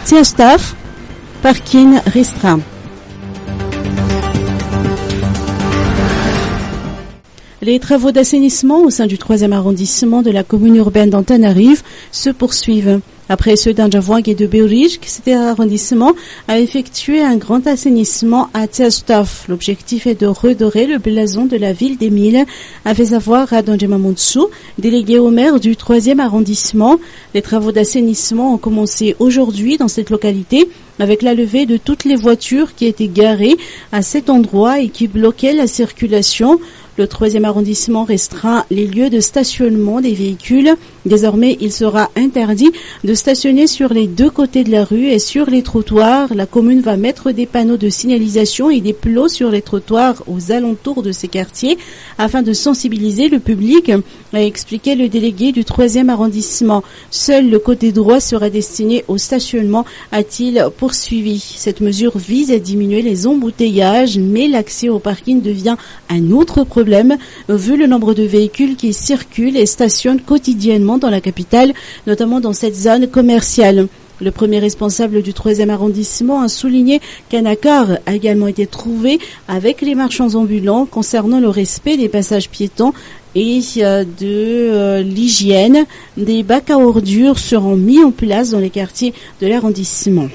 Tiastaf, parking restreint. Les travaux d'assainissement au sein du 3e arrondissement de la commune urbaine d'Antananarive se poursuivent. Après ceux d'Anjavouang et de Beourij, cet arrondissement a effectué un grand assainissement à Tiastaf. L'objectif est de redorer le blason de la ville d'Émile, avait savoir Radonje Mamounsou, délégué au maire du 3e arrondissement. Les travaux d'assainissement ont commencé aujourd'hui dans cette localité avec la levée de toutes les voitures qui étaient garées à cet endroit et qui bloquaient la circulation. Le 3e arrondissement restreint les lieux de stationnement des véhicules. Désormais, il sera interdit de stationner sur les deux côtés de la rue et sur les trottoirs. La commune va mettre des panneaux de signalisation et des plots sur les trottoirs aux alentours de ces quartiers afin de sensibiliser le public, a expliqué le délégué du 3e arrondissement. Seul le côté droit sera destiné au stationnement, a-t-il poursuivi. Cette mesure vise à diminuer les embouteillages, mais l'accès au parking devient un autre problème vu le nombre de véhicules qui circulent et stationnent quotidiennement dans la capitale, notamment dans cette zone commerciale. Le premier responsable du 3e arrondissement a souligné qu'un accord a également été trouvé avec les marchands ambulants concernant le respect des passages piétons et de l'hygiène. Des bacs à ordures seront mis en place dans les quartiers de l'arrondissement.